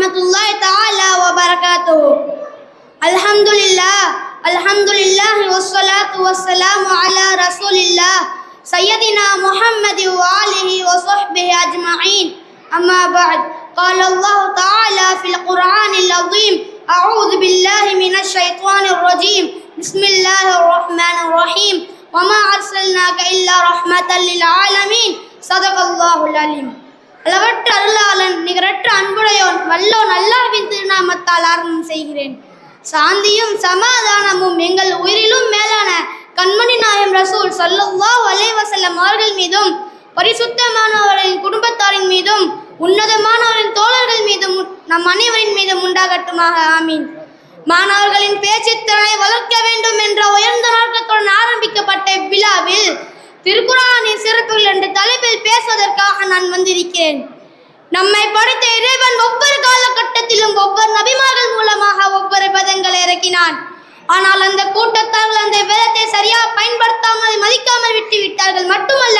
warahmatullahi ta'ala wabarakatuh. Alhamdulillah wassalatu wassalamu ala rasulillah sayyidina Muhammadin wa alihi wa sahbihi ajma'in. Amma ba'd. Qala Allah ta'ala fil Qur'anil azim. A'udhu billahi minash shaitanir rajim. Bismillahir rahmanir rahim. Wa ma arsalnaka illa rahmatan lil alamin. Sadaqallahul alim. அளவற்ற அருளாளன் நிகரற்ற அன்புடையோன் வல்லோன் அல்லாஹ்வின் திருநாமத்தால் ஆரம்பம் செய்கிறேன். சாந்தியும் சமாதானமும் எங்கள் உயிரிலும் மேலான கண்மணி நாயகம் ரசூல் ஸல்லல்லாஹு அலைஹி வஸல்லம் அவர்கள் மீதும், பரிசுத்தமானவரின் குடும்பத்தாரின் மீதும், உன்னதமானவரின் தோழர்கள் மீதும், நம் அனைவரின் மீதும் உண்டாகட்டுமாக. ஆமீன். மாணவர்களின் பேச்சுத்திறனை வளர்க்க வேண்டும் என்ற உயர்ந்த நோக்கத்துடன் ஆரம்பிக்கப்பட்ட இவ்விழாவில் திருக்குர்ஆனின் சிறப்புகள் என்ற தலைப்பில் பேசுவதற்காக நான் வந்திருக்கிறேன். நம்மை படைத்த இறைவன் ஒவ்வொரு காலகட்டத்திலும் ஒவ்வொரு நபிமார்கள் மூலமாக ஒவ்வொரு பதங்களை இறக்கினான். ஆனால் அந்த கூட்டத்தார்கள் அந்த வேதத்தை சரியாக பயன்படுத்தாமல் அதை மதிக்காமல் விட்டு விட்டார்கள். மட்டுமல்ல,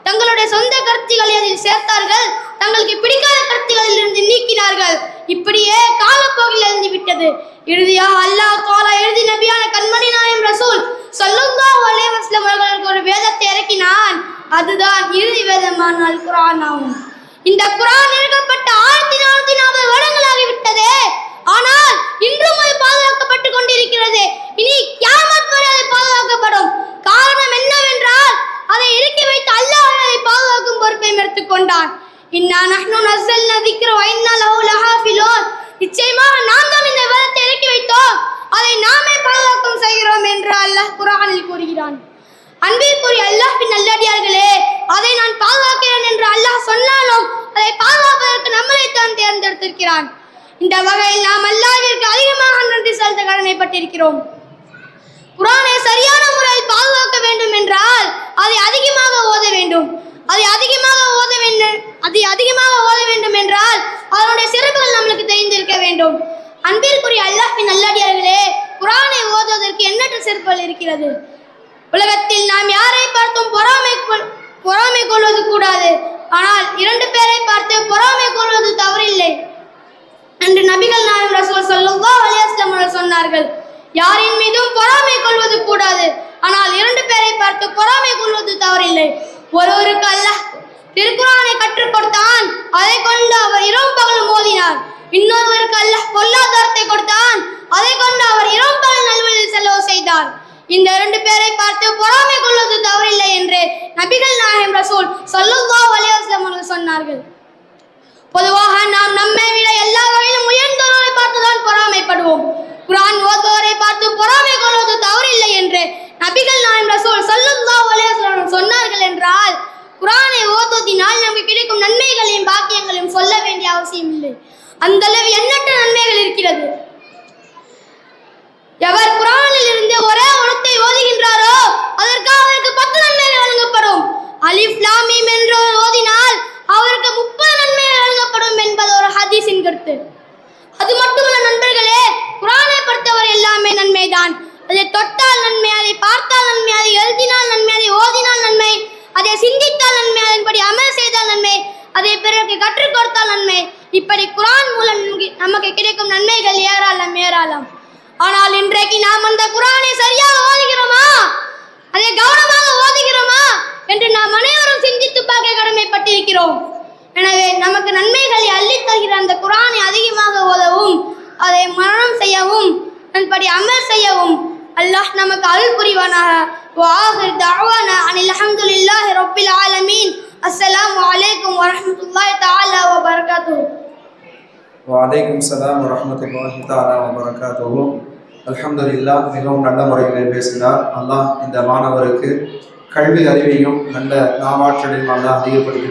தங்களுடைய சொந்த கருத்துக்களை அதில் சேர்த்தார்கள், தங்களுக்கு பிடிக்காத கருத்துக்களில் இருந்து நீக்கினார்கள். இப்படியே காலப்போக்கில் இருந்து விட்டது. இறுதியாக அல்லாஹ் தஆலா இறுதி நபியான கண்மணி நாயகம் ரசூல் ஸல்லல்லாஹு அலைஹி வஸல்லம் அவர்களுக்கு ஒரு வேதத்தை இறக்கினான். அதுதான் இறுதி வேதமான அல் குர்ஆன் ஆகும். இந்த குர்ஆன் இறக்கப்பட்ட 1440 வருடங்களாகிவிட்டதே. ஆனால் இன்றும் அது பாதுகாக்கப்பட்டு கொண்டிருக்கிறது. இனி கியாமத் வரை அது பாதுகாக்கப்படும். காரணம் என்னவென்றால், அதை இறக்கி வைத்து அல்லாஹ் அதை பாதுகாக்கும் பொறுப்பை எடுத்துக்கொண்டான். இன்னா நஹ்னு நஸல்னா திக்ர வ இன்னா லஹு லஹாஃபிலூன். நிச்சயமாக நாம் தான் இந்த வேதத்தை இறக்கி வைத்தோம், அதை நாமே பாதுகாக்கம் செய்கிறோம் என்று அல்லாஹ் குர்ஆனில் கூறுகிறான். அன்பிற்குரிய அல்லாஹ்வின் நல்லடியார்களே, அதை நான் பாதுகாக்கிறேன் என்று அல்லாஹ் சொன்னாலும் அதை பாதுகாப்பதற்கு நம்மளை தான் தேர்ந்தெடுத்திருக்கிறான். இந்த வகையில் நாம் அல்லாஹ்விற்கு அதிகமாக நன்றி செலுத்த கடமைப்பட்டிருக்கிறோம். குர்ஆனை சரியான முறையில் பாதுகாக்க வேண்டும் என்றால் அதை அதிகமாக ஓத வேண்டும். அதை அதிகமாக ஓத வேண்டும் என்றால் அதனுடைய சிறப்புகள் நம்மளுக்கு தெரிந்திருக்க வேண்டும். அன்பிற்குரிய அல்லாஹ்வின் நல்லடியார்களே, குர்ஆனை ஓதுவதற்கு எண்ணற்ற சிறப்புகள் இருக்கிறது. உலகத்தில் நாம் யாரை பார்த்தும் பொறாமை கொள்வது கூடாது. ஆனால் 2 பேரை பார்த்து பொறாமை கொள்வது தவறில்லை என்று நபிகள் நாயகம் ரசூல் ஸல்லல்லாஹு அலைஹி வஸல்லம் அவர்கள் சொன்னார்கள். யாரின் மீதும் பொறாமை கொள்வது கூடாது, ஆனால் 2 பேரை பார்த்து பொறாமை கொள்வது தவறில்லை. ஒருவருக்கு அல்லாஹ் திருக்குர்ஆனை கற்றுக் கொடுத்தான், அதை கொண்டு அவர் இரவும் பகலும் ஓதினார். இன்னொருவருக்கு அல்லாஹ் பொருளாதாரத்தை கொடுத்தான், அதை கொண்டு அவர் இரவும் பகல் நல்வழியில் செலவு செய்தார். இந்த 2 பேரை பார்த்து பொறாமை கொள்வது தவறில்லை என்று நபிகள் நாயகம் ரசூல் ஸல்லல்லாஹு அலைஹி வஸல்லம் அவர்கள் சொன்னார்கள். பொதுவாக நாம் நம்மை விட எல்லா வகையிலும் உயர்ந்தோரை பார்த்துதான் பொறாமைப்படுவோம். குர்ஆன் ஓதுவோரை பார்த்து பொறாமை கொள்வது தவறில்லை என்று நபிகள் நாயகம் ரசூல் ஸல்லல்லாஹு அலைஹி வஸல்லம் சொன்னார்கள் என்றால், குர்ஆனை ஓதுவதினால் நமக்கு கிடைக்கும் நன்மைகளையும் பாக்கியங்களையும் சொல்ல வேண்டிய அவசியம் இல்லை. அந்த அளவு எண்ணற்ற நன்மைகள் இருக்கிறது. எவர் குர்ஆனில் இருந்து ஒரே எழுத்தை ஓதுகின்றாரோ அதற்காக அவருக்கு 10 நன்மைகள் வழங்கப்படும். அலிஃப் லாம் மீம் என்று ஓதினால் அவருக்கு 30 நன்மைகள் வழங்கப்படும் என்பது ஒரு ஹதீஸின் கருத்து. அது மட்டுமல்ல நண்பர்களே, குர்ஆனை பொறுத்தவரை எல்லாமே நன்மைதான். அதை தொட்டால் நன்மை, அதை பார்த்தால் நன்மை, அதை எழுதினால் நன்மை, அதை ஓதினால் நன்மை, அதை சிந்தித்தால் நன்மை, அதன்படி அமல் செய்தால் நன்மை, அதை பிறருக்கு கற்றுக் கொடுத்தால் நன்மை. இப்படி குர்ஆன் மூலம் நமக்கு கிடைக்கும் நன்மைகள் ஏராளம். ஆனால் இன்றைக்கு நாம் அந்த குர்ஆனை சரியாக ஓதுகிறோமா, அதை கவனமாக ஓதுகிறோமா என்று நாம் அனைவரும் சிந்தித்து பார்க்க கடமைப்பட்டிருக்கிறோம். எனவே நமக்கு நன்மைகளை அள்ளித் தருகிற அந்த குர்ஆனை அதிகமாக ஓதவும், அதை மனனம் செய்யவும், அதன்படி அமல் செய்யவும் அல்லாஹ் நமக்கு அருள் புரிவானாக. வஆகிர் தஅவானா அனில் ஹம்துலில்லாஹி ரப்பில் ஆலமீன். அஸ்ஸலாமு அலைக்கும் வரஹ்மத்துல்லாஹி தஆலா வபரகாத்துஹு. வலைக்கும் சலாம் வரஹ்மத்துல்லாஹி தஆலா வபரகாத்துஹு. அல்ஹம்துலில்லாஹ், மிகவும் நல்ல முறையில் பேசினார். அல்லாஹ் இந்த மாணவருக்கு கல்வி அறிவையும் நல்ல நாவாற்றலையும் அல்லாஹ் அதிகப்படுத்தி